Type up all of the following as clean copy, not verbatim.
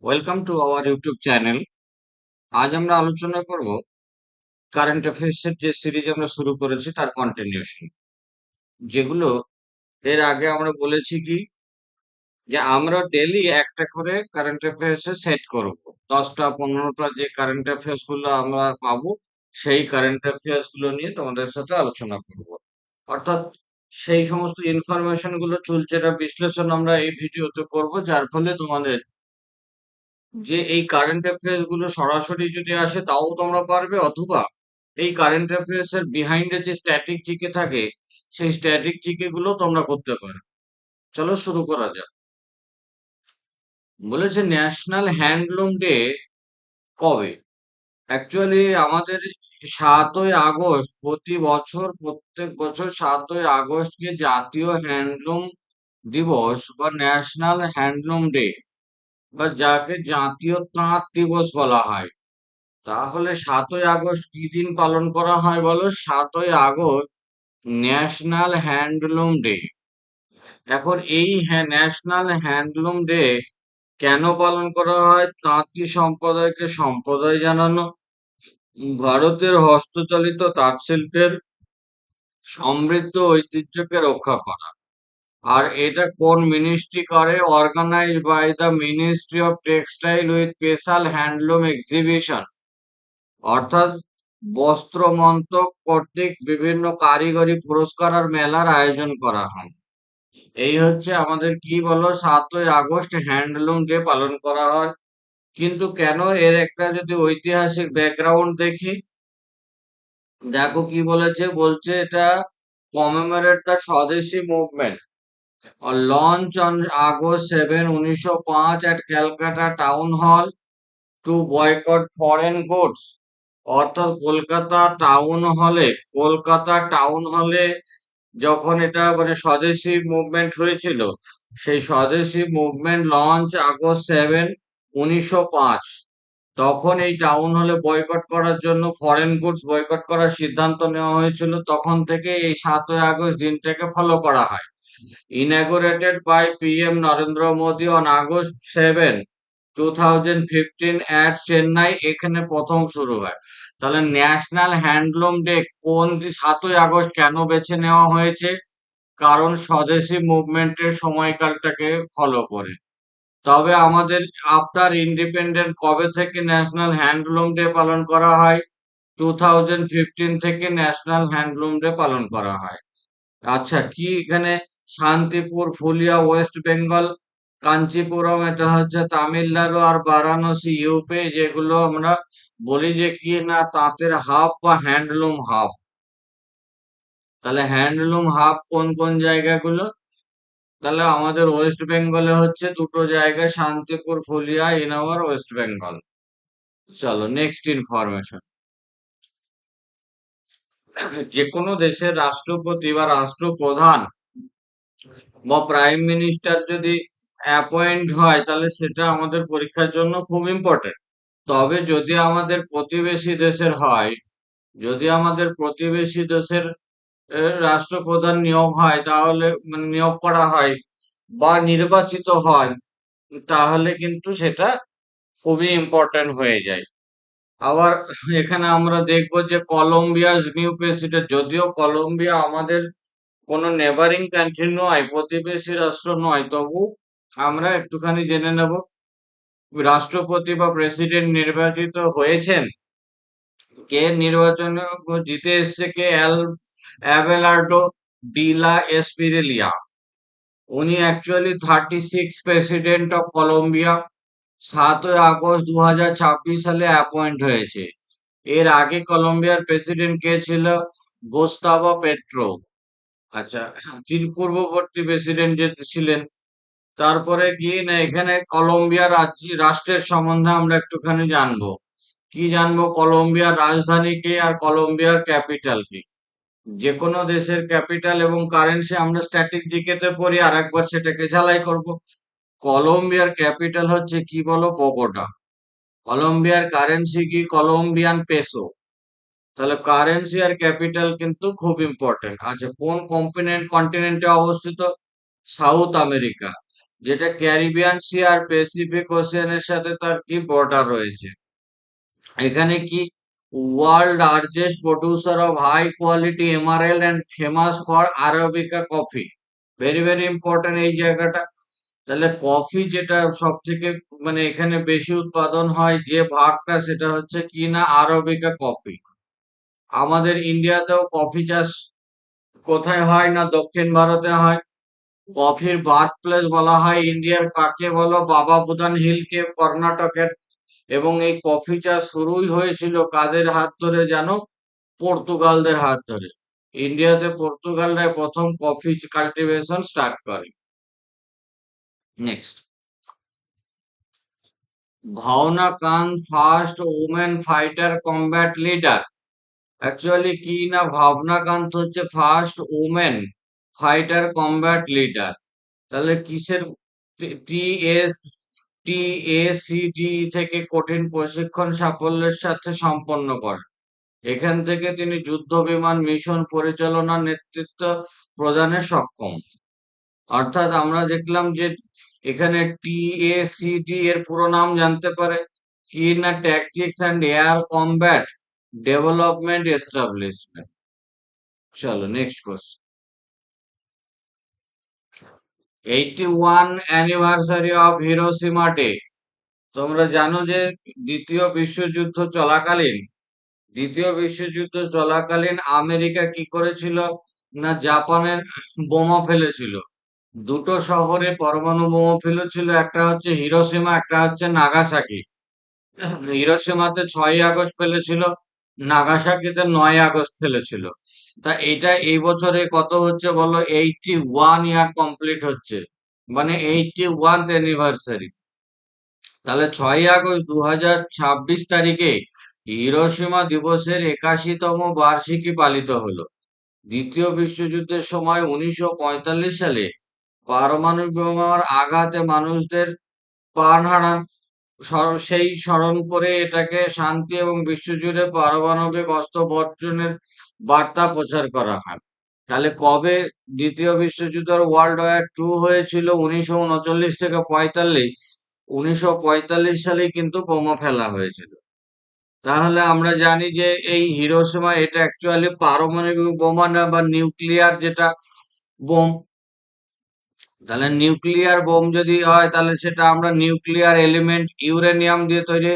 Welcome to our YouTube channel. আজ আমরা আলোচনা করব কারেন্ট অ্যাফেয়ার্সের যে সিরিজ আমরা শুরু করেছি তার কন্টিনিউশন, যেগুলো এর আগে আমরা বলেছি কি যে আমরা ডেলি একটা করে কারেন্ট অ্যাফেয়ার্স সেট করব। 10টা 15টা যে কারেন্ট অ্যাফেয়ার্স গুলো আমরা পাবো, সেই কারেন্ট অ্যাফেয়ার্স গুলো নিয়ে তোমাদের সাথে আলোচনা করব। অর্থাৎ সেই সমস্ত ইনফরমেশন গুলো চুলচেরা বিশ্লেষণ আমরা এই ভিডিওতে করব, যার ফলে তোমাদের যে এই কারেন্ট অ্যাফেয়ার্স গুলো সরাসরি যদি আসে তাও তোমরা পারবে, অথবা এই কারেন্ট অ্যাফেয়ার্স এর বিহাইন্ডে যে স্ট্যাটিক জিকে থাকে সেই স্ট্যাটিক জিকে গুলো তোমরা করতে পারো। চলো শুরু করা যাক। বলেছে ন্যাশনাল হ্যান্ডলুম ডে কবে? অ্যাকচুয়ালি আমাদের 7ই আগস্ট প্রতি বছর, প্রত্যেক বছর 7ই আগস্টকে জাতীয় হ্যান্ডলুম দিবস বা ন্যাশনাল হ্যান্ডলুম ডে বা যাকে জাতীয় তাঁত দিবস বলা হয়। তাহলে 7ই আগস্ট কি দিন পালন করা হয় বলো? 7ই আগস্ট ন্যাশনাল হ্যান্ডলুম ডে। এখন এই ন্যাশনাল হ্যান্ডলুম ডে কেন পালন করা হয়? তাঁতি সম্প্রদায়কে সম্প্রদায় জানানো, ভারতের হস্তচালিত তাঁত শিল্পের সমৃদ্ধ ঐতিহ্যকে রক্ষা করা। আর এটা কোন মিনিস্ট্রি করে? Organized by the ministry of textile with special handloom exhibition. অর্থাৎ বস্ত্র মন্ত্রক কর্তৃক বিভিন্ন কারিগরি পুরস্কার আর মেলার আয়োজন করা হয়। এই হচ্ছে আমাদের কি বলো 7ই আগস্ট হ্যান্ডলুম ডে পালন করা হয়। কিন্তু কেন? এর একটা যদি ঐতিহাসিক ব্যাকগ্রাউন্ড দেখি, দেখো কি বলেছে। বলছে এটা commemorate the swadeshi movement launch on August 7, 1905 at Calcutta Town Hall two boycott foreign goods. অর্থাৎ কলকাতা টাউন হলে যখন এটা মানে স্বদেশী মুভমেন্ট হয়েছিল, সেই স্বদেশী মুভমেন্ট লঞ্চ August 7, 1905। তখন এই টাউন হলে বয়কট করার জন্য, ফরেন গুডস বয়কট করার সিদ্ধান্ত নেওয়া হয়েছিল। তখন থেকে এই 7ই আগস্ট দিনটাকে ফলো করা হয়। Inaugurated by PM Narendra Modi on August 7, 2015 at Chennai, এখানে প্রথম শুরু হয়। তাহলে ন্যাশনাল হ্যান্ডলুম ডে 7ই আগস্ট কেন বেছে নেওয়া হয়েছে? কারণ স্বদেশী মুভমেন্টের সময়কালটাকে ফলো করে। তবে আমাদের আফটার ইন্ডিপেন্ডেন্ট কবে থেকে ন্যাশনাল হ্যান্ডলুম ডে পালন করা হয়? 2015 থেকে ন্যাশনাল হ্যান্ডলুম ডে পালন করা হয়। আচ্ছা, কি এখানে শান্তিপুর ফুলিয়া ওয়েস্ট বেঙ্গল, কাঞ্চিপুরম এটা হচ্ছে তামিলনাড়ু, আর বারাণসী ইউপি, যেগুলো আমরা বলি যে কি না তাঁতের হাব বা হ্যান্ডলুম হাব। তাহলে হ্যান্ডলুম হাব কোন কোন জায়গাগুলো? তাহলে আমাদের ওয়েস্ট বেঙ্গলে হচ্ছে দুটো জায়গা, Shantipur Phulia in our West Bengal. চলো নেক্সট ইনফরমেশন। যে কোনো দেশের রাষ্ট্রপতি বা রাষ্ট্রপ্রধান বা প্রাইম মিনিস্টার যদি অ্যাপয়েন্ট হয়, তাহলে সেটা আমাদের পরীক্ষার জন্য খুব ইম্পর্টেন্ট। তবে যদি আমাদের প্রতিবেশী দেশের হয়, যদি আমাদের প্রতিবেশী দেশের রাষ্ট্রপ্রধান নিয়োগ হয়, তাহলে মানে নিয়োগ করা হয় বা নির্বাচিত হয়, তাহলে কিন্তু সেটা খুবই ইম্পর্টেন্ট হয়ে যায়। আবার এখানে আমরা দেখবো যে কলম্বিয়ার নিউ প্রেসিডেন্ট, যদিও কলম্বিয়া আমাদের কোনো নেবারিং কান্ট্রি নয়, প্রতিবেশী রাষ্ট্র নয়, তবু আমরা একটুখানি জেনে নেব রাষ্ট্রপতি বা প্রেসিডেন্ট নির্বাচিত হয়েছেন কে, নির্বাচনে জিতে এসছে কে? অ্যাবেলার্ডো ডিলা এসপিরিলিয়া। উনি অ্যাকচুয়ালি 36 প্রেসিডেন্ট অফ কলম্বিয়া। 7ই আগস্ট 2026 সালে অ্যাপয়েন্ট হয়েছে। এর আগে কলম্বিয়ার প্রেসিডেন্ট কে ছিল? গোস্তাভো পেট্রো। আচ্ছা, তিনি পূর্ববর্তী প্রেসিডেন্ট যে ছিলেন। তারপরে কি না, এখানে কলম্বিয়া রাষ্ট্রের সম্বন্ধে আমরা একটুখানি জানবো। কি জানবো? কলম্বিয়ার রাজধানী কি আর কলম্বিয়ার ক্যাপিটাল কি। যে কোনো দেশের ক্যাপিটাল এবং কারেন্সি আমরা স্ট্যাটিক জিকেতে পড়ি, আর একবার সেটাকে ঝালাই করব। কলম্বিয়ার ক্যাপিটাল হচ্ছে কি বলো? বগোটা। কলম্বিয়ার কারেন্সি কি? Colombian peso. তাহলে কারেন্সি আর ক্যাপিটাল কিন্তু খুব ইম্পর্টেন্ট। আচ্ছা, কোন কন্টিনেন্টে অবস্থিত? South America. যেটা ক্যারিবিয়ান সি আর প্যাসিফিক ওশিয়ানের সাথে তার কি বর্ডার রয়েছে। এখানে কি world largest producer of high quality emerald and famous for Arabica coffee. Very very important এই জায়গাটা। তাহলে কফি যেটা সব থেকে মানে এখানে বেশি উৎপাদন হয় যে ভাগটা, সেটা হচ্ছে কি না আরবিকা কফি। আমাদের ইন্ডিয়াতেও কফি চাষ কোথায় হয় না দক্ষিণ ভারতে হয়। কফির বার্থ প্লেস বলা হয় ইন্ডিয়ার কাকে বলো, বাবা বুদান হিলকে, কর্ণাটকের। এবং এই কফি চাষ শুরুই হয়েছিল কাদের হাত ধরে জানো? পর্তুগালদের হাত ধরে। ইন্ডিয়াতে পর্তুগালরা প্রথম কফি কাল্টিভেশন স্টার্ট করে। নেক্সট, ভাওনা কান first women fighter combat leader. Actually কি না ভাবনা কান্ত হচ্ছে first women fighter combat leader. তাহলে কিসের টি এস TACD থেকে কঠিন প্রশিক্ষণ সাফল্যের সাথে সম্পন্ন করেন। এখান থেকে তিনি যুদ্ধ বিমান মিশন পরিচালনার নেতৃত্ব প্রদানে সক্ষম। অর্থাৎ আমরা দেখলাম যে এখানে TACD এর পুরো নাম জানতে পারে কি না, tactics and air combat development establishment. চলো next question. 81 anniversary of Hiroshima day. তোমরা জানো যে দ্বিতীয় বিশ্বযুদ্ধ চলাকালীন দ্বিতীয় বিশ্বযুদ্ধ চলাকালীন আমেরিকা কি করেছিল না জাপানের বোমা ফেলেছিল। দুটো শহরে পরমাণু বোমা ফেলেছিল, একটা হচ্ছে হিরোশিমা, একটা হচ্ছে নাগাসাকি। হিরোশিমাতে 6ই আগস্ট ফেলেছিল, নাগাসাকিতে 9ই আগস্ট ফেলেছিল। তা এটা এই বছরে কত হচ্ছে বলো? 81 ইয়ার কমপ্লিট হচ্ছে, মানে 81th অ্যানিভার্সারি। তাহলে 6ই আগস্ট 2026 তারিখে হিরোশিমা দিবসের 81তম বার্ষিকী পালিত হলো। দ্বিতীয় বিশ্বযুদ্ধের সময় 1945 সালে পারমাণবিক বোমার আঘাতে মানুষদের প্রাণ হারান। সেই স্মরণ করে এটাকে শান্তি এবং বিশ্বজুড়ে পারমাণবিক অস্ত্র বর্জনের বার্তা প্রচার করা হয়। তাহলে কবে দ্বিতীয় বিশ্বযুদ্ধের ওয়ার্ল্ড ওয়ার 2 হয়েছিল? 1939 থেকে 45। 1945 সালে কিন্তু বোমা ফেলা হয়েছিল। তাহলে আমরা জানি যে এই হিরোশিমা এটা অ্যাকচুয়ালি পারমাণবিক বোমা না, বা নিউক্লিয়ার যেটা বোম। তাহলে নিউক্লিয়ার বোম যদি হয় তাহলে সেটা আমরা নিউক্লিয়ার এলিমেন্ট ইউরেনিয়াম দিয়ে তৈরি।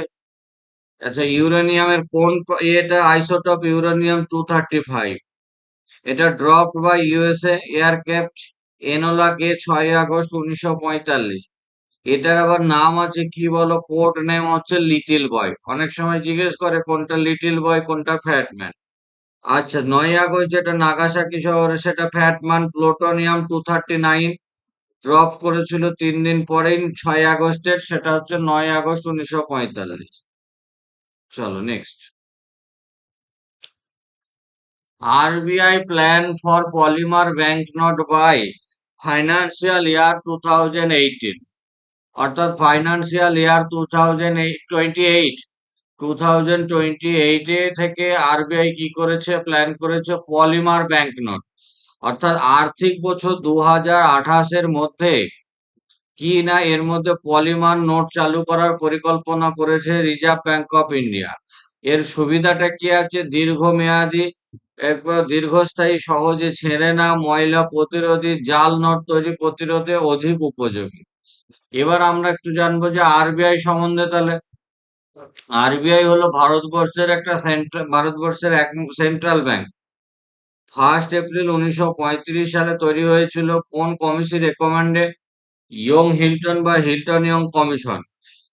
আচ্ছা, ইউরেনিয়ামের কোন এটা আইসোটোপ? ইউরেনিয়াম 235। এটা dropped by USA aircraft Enola Gay 6ই আগস্ট 1945। এটার আবার নাম আছে কি বলো? কোড নেম হচ্ছে লিটিল বয়। অনেক সময় জিজ্ঞেস করে কোনটা লিটিল বয় কোনটা ফ্যাটম্যান। আচ্ছা, 9ই আগস্ট যেটা নাগাসাকি শহরে, সেটা ফ্যাটম্যান প্লুটোনিয়াম 239 ড্রপ করেছিল 3 দিন পরেই 6ই আগস্টের, সেটা হচ্ছে 9ই আগস্ট 1945। চলো next. RBI plan for polymer banknote by financial year 2018। অর্থাৎ ফাইন্যান্সিয়াল ইয়ার 2028 থেকে আরবিআই কি করেছে? প্ল্যান করেছে পলিমার ব্যাংকনোট। অর্থাৎ আর্থিক বছর 2028-এর মধ্যে কি না এর মধ্যে পলিমার নোট চালু করার পরিকল্পনা করেছে রিজার্ভ ব্যাংক অফ ইন্ডিয়া। এর সুবিধাটা কি আছে? দীর্ঘমেয়াদী, একবার দীর্ঘস্থায়ী, সহজে ছেঁড়ে না, ময়লা প্রতিরোধী, জাল নোট তৈরি প্রতিরোধে অধিক উপযোগী। এবার আমরা একটু জানবো যে আরবিআই সম্বন্ধে। তাহলে আরবিআই হলো ভারতবর্ষের এক সেন্ট্রাল ব্যাংক। 1 এপ্রিল 1935 সালে তৈরি হয়েছিল কোন কমিশন রেকমেন্ডে? ইয়ং হিল্টন বা হিল্টন ইয়ং কমিশন।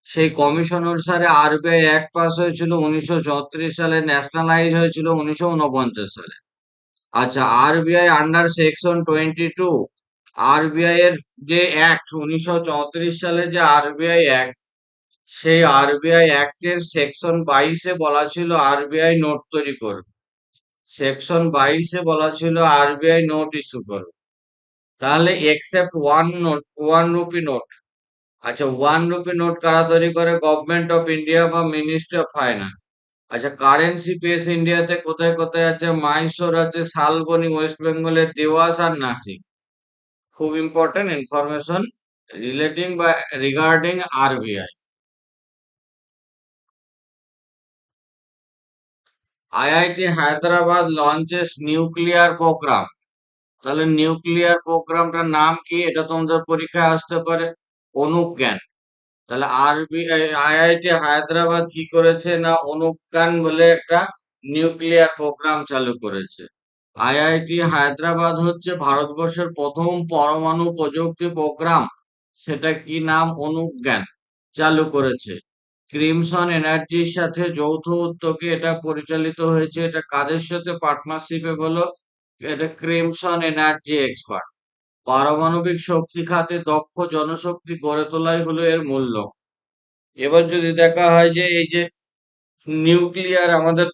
সেই কমিশন অনুসারে আরবিআই অ্যাক্ট পাস হয়েছিল 1934 সালে, ন্যাশনালাইজ হয়েছিল 1949 সালে। আচ্ছা, আরবিআই আন্ডার সেকশন 22, আরবিআই এর যে অ্যাক্ট 1934 সালে যে আরবিআই অ্যাক্ট, সেই আরবিআই অ্যাক্টের সেকশন 22-এ বলা ছিল আরবিআই নোট তৈরি করবে। সেকশন 22-এ বলা ছিল আরবিআই নোট ইস্যু করবে। তাহলে except one note, 1 rupee note. আচ্ছা, 1 রুপি নোট কারা তৈরি করে? গভর্নমেন্ট অফ ইন্ডিয়া বা মিনিস্ট্রি অফ ফাইন্যান্স। আচ্ছা, কারেন্সি পেস ইন্ডিয়াতে কোথায় কোথায় আছে? মাইসোর আছে, শালবনি ওয়েস্ট বেঙ্গলের, দেওয়াস আর নাসিক। খুব ইম্পর্টেন্ট ইনফরমেশন। রিলেটিং বা regarding RBI. IIT Hyderabad launches nuclear program. তাহলে নিউক্লিয়ার প্রোগ্রামটার নাম কি, এটা তোমাদের পরীক্ষায় আসতে পারে। অনুজ্ঞান। তাহলে আইআইটি হায়দ্রাবাদ কি করেছে না, অনুজ্ঞান বলে একটা নিউক্লিয়ার প্রোগ্রাম চালু করেছে। আইআইটি হায়দ্রাবাদ হচ্ছে ভারতবর্ষের প্রথম পরমাণু প্রযুক্তি প্রোগ্রাম, সেটা কি নাম, অনুজ্ঞান, চালু করেছে। ক্রিমসন এনার্জির সাথে যৌথ উদ্যোগে এটা পরিচালিত হয়েছে। এটা কাদের সাথে পার্টনারশিপে বলো, এটা ক্রিমসন এনার্জি এক্সপার্ট। পারমাণবিক শক্তি খাতে দক্ষ জনশক্তি গড়ে তোলাই হলো এর মূল লক্ষ্য। এবার যদি দেখা হয় যে এই যে নিউক্লিয়ার আমাদের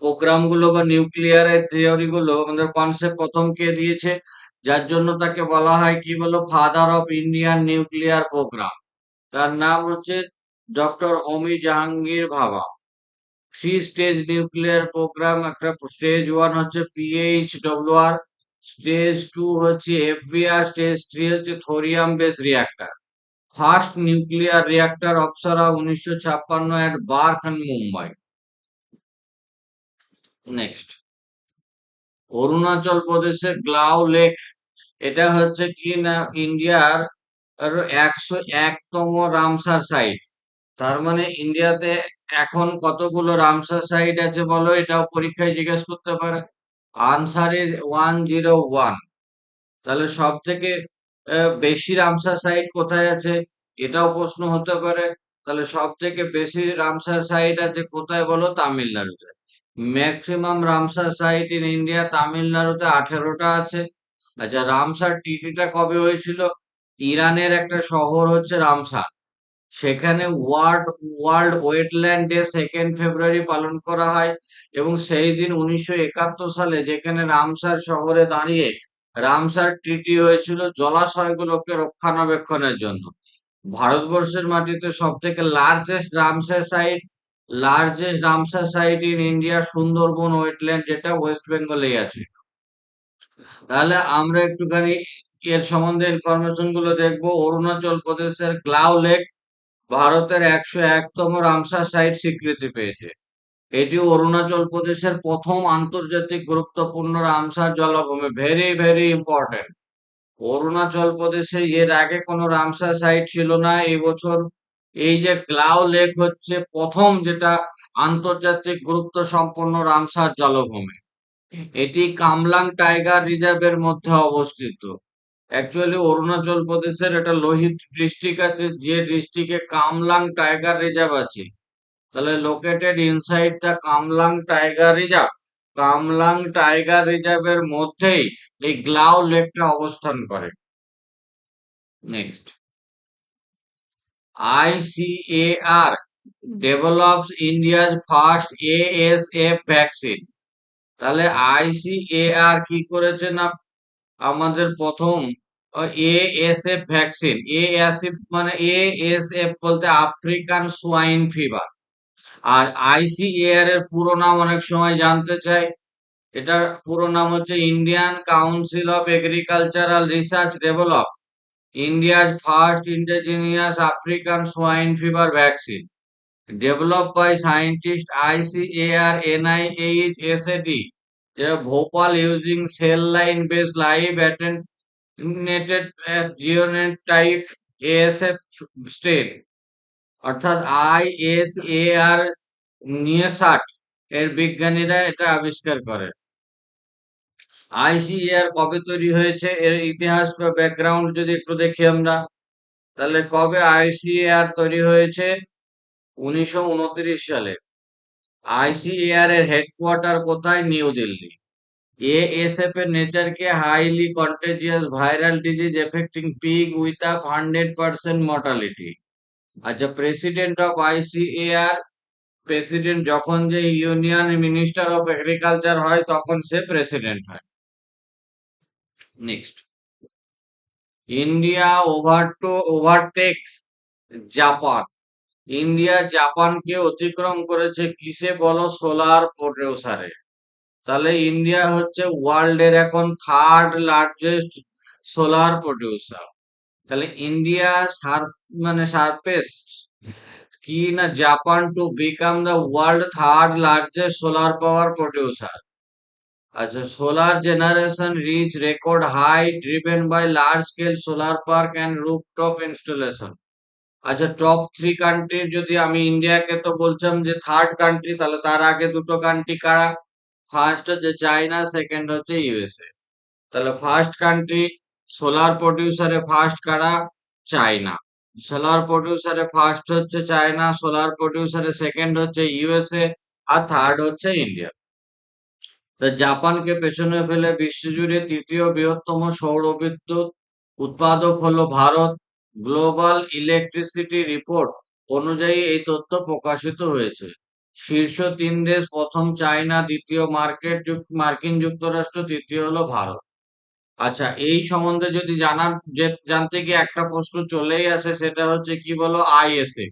প্রোগ্রাম গুলো বা নিউক্লিয়ারের থিওরি গুলো, আমাদের কনসেপ্ট প্রথম কে দিয়েছে, যার জন্য তাকে বলা হয় কি বলো, father of Indian nuclear program. তার নাম হচ্ছে doctor Homi Jahangir Bhabha. Three stage nuclear program, একটা স্টেজ ওয়ান হচ্ছে PHWR, স্টেজ টু হচ্ছে FBR, স্টেজ থ্রি হচ্ছে thorium base reactor. First nuclear reactor Apsara 1956 at BARC and Mumbai. Next, Arunachal প্রদেশের গ্লাউ লেক, এটা হচ্ছে কি না ইন্ডিয়ার 101তম রামসার সাইট। তার মানে ইন্ডিয়াতে এখন কতগুলো রামসার সাইট আছে বলো, এটাও পরীক্ষায় জিজ্ঞেস করতে পারে। Answer is 101। তাহলে সব থেকে বেশি রামসার সাইট কোথায় আছে, এটাও প্রশ্ন হতে পারে। তাহলে সব থেকে বেশি রামসার সাইট আছে কোথায় বলো, তামিলনাড়ুতে। Maximum Ramsar site in India, তামিলনাড়ুতে 18টা আছে। আচ্ছা, রামসার ট্রিটিটা কবে হয়েছিল? ইরানের একটা শহর হচ্ছে রামসার, সেখানে ওয়ার্ল্ড ওয়ার্ল্ড ওয়েটল্যান্ড ডে 2 ফেব্রুয়ারি পালন করা হয়। এবং সেই দিন 1971 সালে যেখানে রামসার শহরে দাঁড়িয়ে রামসার ট্রিটি হয়েছিল জলাশয়গুলোকে রক্ষণাবেক্ষণের জন্য। ভারতবর্ষের মাটিতে সব থেকে largest Ramsar site in India Sundarban wetland, যেটা ওয়েস্ট বেঙ্গলেই আছে। তাহলে আমরা একটুখানি এর সম্বন্ধে ইনফরমেশন গুলো দেখবো। অরুণাচল প্রদেশের গ্লাউ লেক ভারতের 101তম রামসার সাইট স্বীকৃতি পেয়েছে। এটি অরুণাচল প্রদেশের প্রথম আন্তর্জাতিক গুরুত্বপূর্ণ রামসার জলাভূমি, ভেরি ভেরি ইম্পর্টেন্ট। অরুণাচল প্রদেশে এর আগে কোনো রামসার সাইট ছিল না। এই বছর এই যে গ্লাউ লেক হচ্ছে প্রথম যেটা আন্তর্জাতিক গুরুত্ব সম্পন্ন রামসার জলাভূমি। এটি কামলাং টাইগার রিজার্ভের মধ্যে অবস্থিত। অ্যাকচুয়ালি অরুণাচল প্রদেশের একটা লোহিত ডিস্ট্রিক্ট আছে, যে ডিস্ট্রিক্টে কামলাং টাইগার রিজার্ভ আছে। তাহলে located inside the Kamlang tiger reserve, Kamlang tiger রিজার্ভের মধ্যেই এই গ্লাউ লেকটা অবস্থান করে। Next, ICAR develops India's first ASF vaccine. তাহলে ICAR কি করেছে না, আমাদের প্রথম ASF ভ্যাকসিন। ASF মানে ASF বলতে আফ্রিকান সোয়াইন ফিভার। আর ICAR এর পুরো নাম অনেক সময় জানতে চাই। এটার পুরো নাম হচ্ছে Indian council of agricultural research develop ইন্ডিয়ার first indigenous African swine fever vaccine, developed by scientist ICAR NIHSAD, Bhopal, using cell line based live attenuated genotype ASF strain, অর্থাৎ ISAR নিয়ে এর বিজ্ঞানীরা এটা আবিষ্কার করে। ICAR কবে তৈরি হয়েছে, এর ইতিহাস বা ব্যাকগ্রাউন্ড যদি একটু দেখি আমরা, তাহলে কবে ICAR তৈরি হয়েছে? 1929 সালে। ICAR এর হেডকোয়ার্টার কোথায়? নিউ দিল্লি। ASF এর নেচারকে highly contagious viral disease affecting pig with up 100% mortality. আচ্ছা, প্রেসিডেন্ট অফ ICAR, প্রেসিডেন্ট যখন যে ইউনিয়ন মিনিস্টার অফ এগ্রিকালচার হয় তখন সে প্রেসিডেন্ট হয়। Next, India overtakes Japan. India জাপানকে অতিক্রম করেছে কিসে বলো, সোলার প্রডিউসারে। তাহলে ইন্ডিয়া হচ্ছে ওয়ার্ল্ড এর এখন থার্ড লার্জেস্ট সোলার প্রডিউসার। তাহলে ইন্ডিয়া শার্প মানে শার্পেস্ট কি না Japan to become the world third largest solar power producer. আচ্ছা, solar generation reach record high driven by large scale solar park and rooftop installation. আচ্ছা, top three country যদি আমি ইন্ডিয়াকে তো বলছিলাম যে থার্ড কান্ট্রি, তাহলে তার আগে দুটো কান্ট্রি কারা? ফার্স্ট হচ্ছে চায়না, সেকেন্ড হচ্ছে ইউএসএ। তাহলে ফার্স্ট কান্ট্রি সোলার প্রডিউসারে ফার্স্ট কারা? চায়না। সোলার প্রডিউসারে ফার্স্ট হচ্ছে চায়না, সোলার প্রডিউসারে সেকেন্ড হচ্ছে ইউএসএ, আর থার্ড হচ্ছে ইন্ডিয়া। তা জাপানকে পেছনে ফেলে বিশ্বজুড়ে তৃতীয় বৃহত্তম সৌর বিদ্যুৎ উৎপাদক হলো ভারত। গ্লোবাল ইলেকট্রিসিটি রিপোর্ট অনুযায়ী এই তথ্য প্রকাশিত হয়েছে। শীর্ষ তিন দেশ: প্রথম চায়না, দ্বিতীয় মার্কিন যুক্তরাষ্ট্র, তৃতীয় হলো ভারত। আচ্ছা, এই সম্বন্ধে যদি জানতে গিয়ে একটা প্রশ্ন চলেই আসে, সেটা হচ্ছে কি বলো? ISA,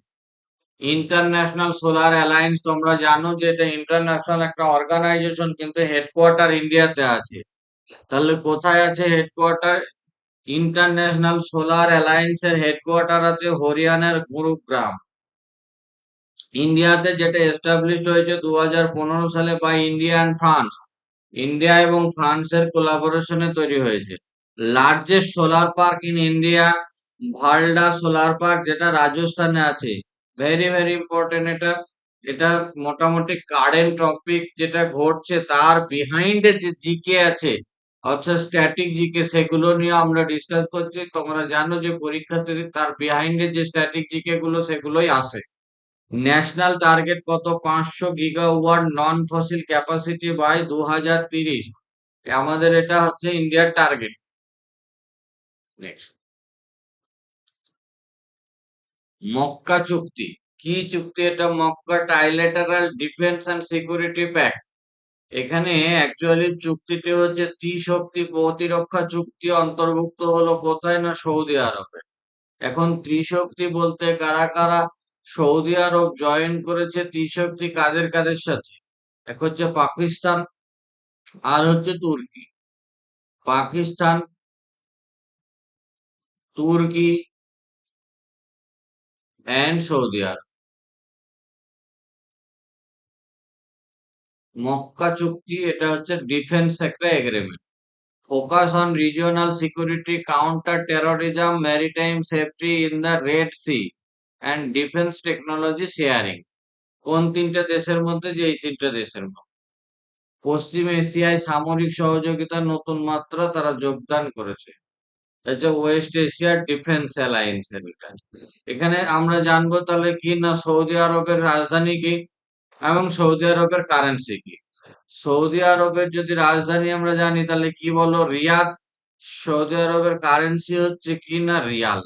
international solar alliance. তোমরা জানো যে এটা ইন্টারন্যাশনাল একটা অর্গানাইজেশন, কিন্তু হেডকোয়ার্টার ইন্ডিয়াতে আছে। তাহলে কোথায় আছে হেডকোয়ার্টার? ইন্টারন্যাশনাল সোলার অ্যালায়েন্স এর হেডকোয়ার্টার আছে হরিয়ানার গুরুগ্রাম। ইন্ডিয়াতে যেটা এস্টাবলিশড হয়েছে 2015 সালে by India and France. India এবং ফ্রান্সের কোলাবোরেশনে তৈরি হয়েছে। Largest solar park in India, ভালডা সোলার পার্ক, যেটা রাজস্থানে আছে। ভেরি ভেরি ইম্পর্টেন্ট এটা। এটা মোটামুটি কারেন্ট টপিক যেটা ঘটছে তার বিহাইন্ডে যে জিকে আছে, অর্থাৎ স্ট্যাটিক জিকে, সেগুলো নিয়ে আমরা ডিসকাস করছি। তোমরা জানো যে পরীক্ষাতে তার বিহাইন্ডে যে স্ট্যাটিক জিকে গুলো সেগুলোই আসে। ন্যাশনাল টার্গেট কত? 500 gigawatt non fossil capacity by 2030। আমাদের এটা হচ্ছে ইন্ডিয়ার টার্গেট। নেক্সট, মক্কা চুক্তি। কি চুক্তি এটা? Mecca trilateral defence and security pact. এখানে অ্যাকচুয়ালি চুক্তিটি হচ্ছে ত্রিশক্তি প্রতিরক্ষা চুক্তি, অন্তর্ভুক্ত হলো কোথায়? না সৌদি আরবে। এখন ত্রিশক্তি বলতে কারা কারা সৌদি আরব জয়েন করেছে? ত্রিশক্তি কাদের কাদের সাথে? এক হচ্ছে পাকিস্তান, আর হচ্ছে তুর্কি। পাকিস্তান, তুর্কি এন্ড সৌদি আরব। মক্কা চুক্তি এটা হচ্ছে ডিফেন্স একটা agreement. Focus on regional security, counter terrorism, maritime safety in the Red Sea, and defence technology sharing. কোন তিনটা দেশের মধ্যে? যে এই তিনটা দেশের মধ্যে। পশ্চিম এশিয়ায় সামরিক সহযোগিতার নতুন মাত্রা তারা যোগদান করেছে। এটা ওয়েস্ট এশিয়ার ডিফেন্স অ্যালায়েন্স এর এটা। এখানে আমরা জানবো তাহলে কি না সৌদি আরবের রাজধানী কি এবং সৌদি আরবের কারেন্সি কি। সৌদি আরবের যদি রাজধানী আমরা জানি তাহলে কি বলো? রিয়াদ। সৌদি আরবের কারেন্সি হচ্ছে কি না রিয়াল,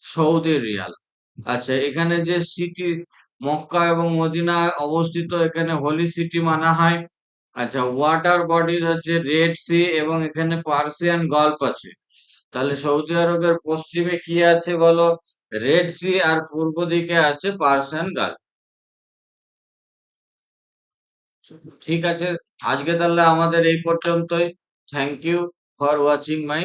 সৌদি রিয়াল। আচ্ছা, এখানে যে সিটি মক্কা এবং মদিনায় অবস্থিত, এখানে হোলি সিটি মানা হয়। আচ্ছা, ওয়াটার বডিজ হচ্ছে রেড সি এবং এখানে পার্সিয়ান গল্ফ আছে। তাহলে সৌদি আরবের পশ্চিমে কি আছে বলো? রেড সি, আর পূর্ব দিকে আছে পার্সিয়ান গালফ। ঠিক আছে, আজকে তাহলে আমাদের এই পর্যন্তই। Thank you for watching my